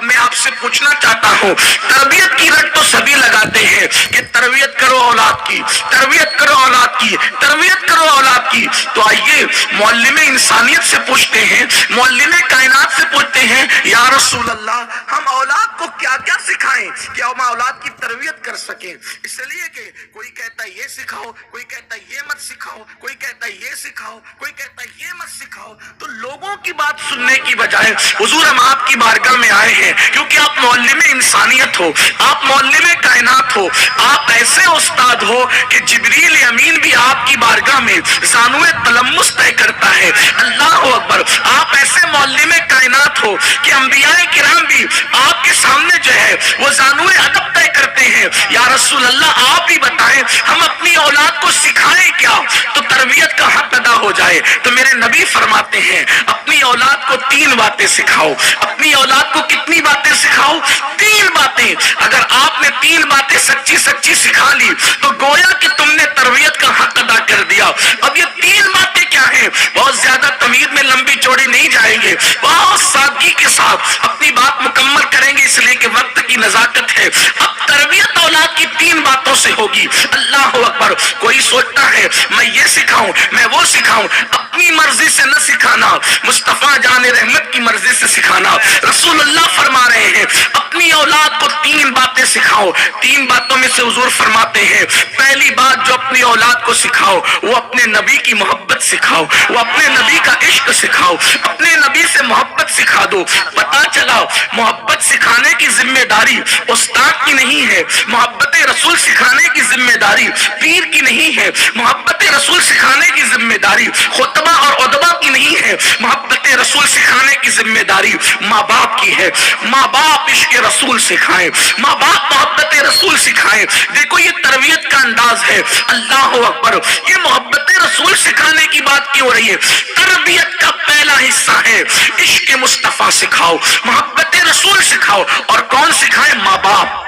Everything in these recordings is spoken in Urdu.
میں آپ سے پوچھنا چاہتا ہوں، تربیت کی رٹ تو سبھی لگاتے ہیں کہ تربیت کرو اولاد کی، تربیت کرو اولاد کی، تربیت کرو اولاد کی، تو آئیے معلم انسانیت سے پوچھتے ہیں، معلم کائنات سے پوچھتے ہیں، یا رسول اللہ ہم اولاد کو کیا کیا سکھائیں کہ ہم اولاد کی تربیت کر سکیں؟ اس لیے کہ کوئی کہتا ہے یہ سکھاؤ، کوئی کہتا ہے یہ مت سکھاؤ، کوئی کہتا ہے یہ سکھاؤ، کوئی کہتا ہے یہ مت سکھاؤ۔ تو لوگوں کی بات سننے کی بجائے حضور ہم آپ کی بارگاہ میں آئے ہیں کیونکہ آپ معلم انسانیت ہو، آپ معلم کائنات ہو، آپ ایسے استاد ہو کہ جبریل امین بھی آپ کی بارگاہ میں زانوئے تلمس طے کرتا ہے۔ اللہ اکبر، آپ ایسے معلم کائنات ہو کہ انبیاء کرام بھی آپ کے سامنے جو ہے وہ زانوئے ادب طے کرتے ہیں۔ یا رسول اللہ آپ ہی بتائیں ہم اپنی اولاد کو سکھائیں کیا تو تربیت کا حق ادا ہو جائے؟ تو میرے نبی فرماتے ہیں اپنی اولاد کو 3 باتیں سکھاؤ۔ اپنی اولاد کو کتنی باتیں سکھاؤ؟ 3 باتیں۔ اگر آپ نے 3 باتیں سچی سچی سکھا لی تو گویا کہ تم نے تربیت کا حق ادا کر دیا۔ اب یہ 3 باتیں کیا ہیں؟ بہت زیادہ تمہید میں لمبی چوڑی نہیں جائیں گے، بہت سادگی کے ساتھ اپنی بات مکمل کریں گے اس لیے کہ وقت کی نزاکت ہے۔ اب تربیت اولاد کی 3 باتوں سے ہوگی۔ اللہ اکبر، کوئی سوچتا ہے میں یہ سکھاؤں میں وہ سکھاؤں، اپنی مرضی سے نہ سکھانا، مصطفیٰ جان رحمت کی مرضی سے سکھانا۔ رسول اللہ فرما رہے ہیں اپنی اولاد کو 3 باتیں سکھاؤ۔ 3 باتوں میں سے حضور فرماتے ہیں پہلی بات جو اپنی اولاد کو سکھاؤ وہ اپنے نبی کی محبت سکھاؤ، وہ اپنے نبی کا عشق سکھاؤ، اپنے نبی سے محبت سکھا دو۔ پتا چلا محبت سکھانے کی ذمہ داری استاد کی نہیں ہے، محبت رسول سکھانے کی ذمہ داری پیر کی نہیں ہے، محبت رسول سکھانے کی ذمہ داری خطبہ اور ادبا کی نہیں ہے، محبت رسول سکھانے کی ذمہ داری ماں باپ کی ہے۔ ماں باپ عشق رسول سکھائیں، ماں باپ محبت رسول سکھائیں۔ دیکھو یہ تربیت کا انداز ہے۔ اللہ اکبر، یہ محبت رسول سکھانے کی بات کی ہو رہی ہے۔ تربیت کا پہلا حصہ ہے عشق مصطفیٰ سکھاؤ، محبت رسول سکھاؤ۔ اور کون سکھائے؟ ماں باپ۔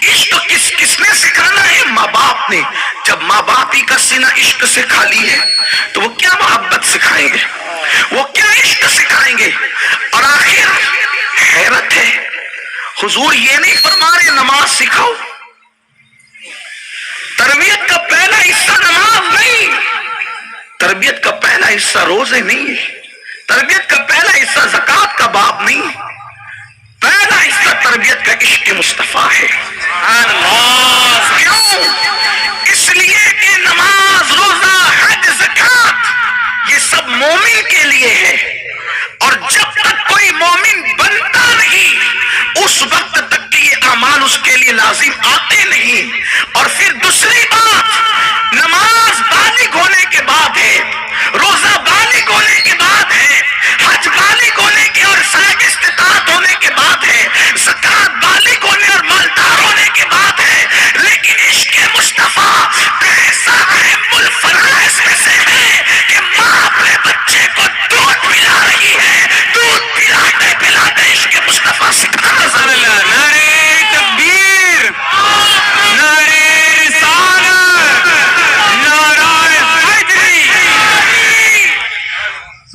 عشق کس نے سکھانا ہے؟ ماں باپ نے۔ جب ماں باپ ہی کا سینہ عشق سے خالی ہے تو وہ کیا محبت سکھائیں گے، وہ کیا عشق سکھائیں گے؟ اور آخر حیرت ہے حضور یہ نہیں فرما رہے نماز سکھاؤ۔ تربیت کا پہلا حصہ نماز نہیں، تربیت کا پہلا حصہ روزے نہیں، تربیت کا پہلا حصہ زکوٰۃ کا باب نہیں، پہلا حصہ تربیت کا عشق مصطفیٰ ہے۔ کیوں؟ اس لیے کہ نماز، روزہ، حج، زکوٰۃ یہ سب مومن کے لیے ہے، اور جب تک کوئی مومن بنتا نہیں اس وقت تک کہ یہ اعمال اس کے لیے لازم آتے نہیں۔ اور پھر دوسری بات، نماز بالغ ہونے کے بعد ہے، روزہ بالغ ہونے کے بعد ہے، حج بالغ ہونے کے اور صاحب استطاعت ہونے کے بعد ہے، زکوٰۃ بالغ ہونے اور مالدار ہونے کے بعد ہے۔ لیکن عشق مصطفیٰ ایسا اہم الفرائض میں سے ہے کہ ماں اپنے بچے کو دودھ پلا رہی ہے، دودھ پلاتے پلاتے عشق مصطفیٰ سکھانا ضروری ہے۔ نعرہ تکبیر، نعرہ رسالت، نعرہ حیدری۔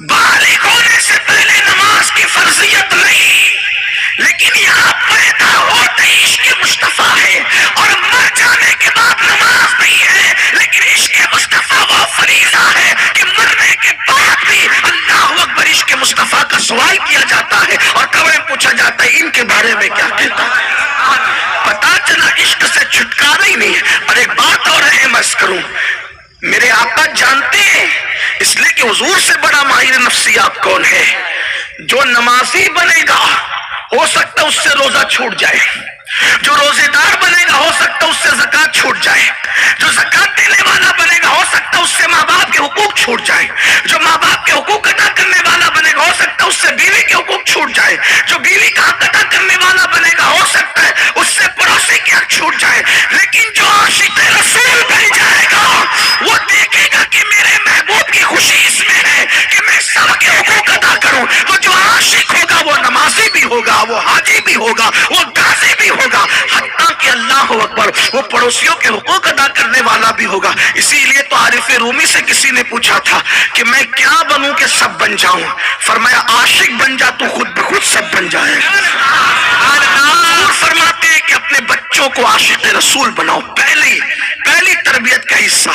بالغ ہونے سے پہلے نماز کی فرضیت نہیں، لیکن یہاں پیدا ہوتے عشق مصطفیٰ ہے، اور مر جانے کے بعد نماز نہیں ہے، لیکن عشق مصطفیٰ وہ فریضہ ہے کہ مرنے کے بعد بھی اللہ اکبر عشق مصطفیٰ کا سوال کیا جاتا ہے اور قبر پوچھا جاتا ہے ان کے بارے میں کیا کہتا ہے۔ پتا چلا عشق سے چھٹکارا ہی نہیں ہے۔ اور ایک بات اور ہے عرض کروں، میرے آقا جانتے ہیں، اس لیے کہ حضور سے بڑا ماہر نفسیات کون ہے؟ جو نمازی بنے گا ہو سکتا اس سے روزہ چھوٹ جائے، جو روزے دار بنے گا ہو سکتا اس سے زکوٰۃ چھوٹ جائے، جو زکوٰۃ دینے والا بنے گا ہو سکتا اس سے ماں باپ کے حقوق چھوٹ جائے، جو ماں باپ کے حقوق ادا کرنے والا بنے گا ہو سکتا اس سے بیوی کے حقوق چھوٹ جائے، جو بیوی کا حق ادا کرنے والا بنے گا ہو سکتا ہے اس سے پڑوسی کے حق چھوٹ جائے۔ لیکن جو عاشق رسول بن جائے گا وہ دیکھے گا کہ میرے محبوب کی خوشی اس میں ہے کہ میں سب کے حقوق ادا کروں۔ تو جو عاشق ہوگا وہ نمازی بھی ہوگا، وہ حاجی بھی ہوگا، وہ غازی بھی ہوگا، حتیٰ کہ اللہ اکبر وہ پڑوسیوں کے حقوق ادا کرنے والا بھی ہوگا۔ اسی لیے تو عارف رومی سے کسی نے پوچھا تھا کہ میں کیا بنوں کہ سب بن جاؤں؟ فرمایا عاشق بن جا تو خود بخود سب بن جائے۔ کو عاشق رسول بناؤ. پہلی تربیت کا حصہ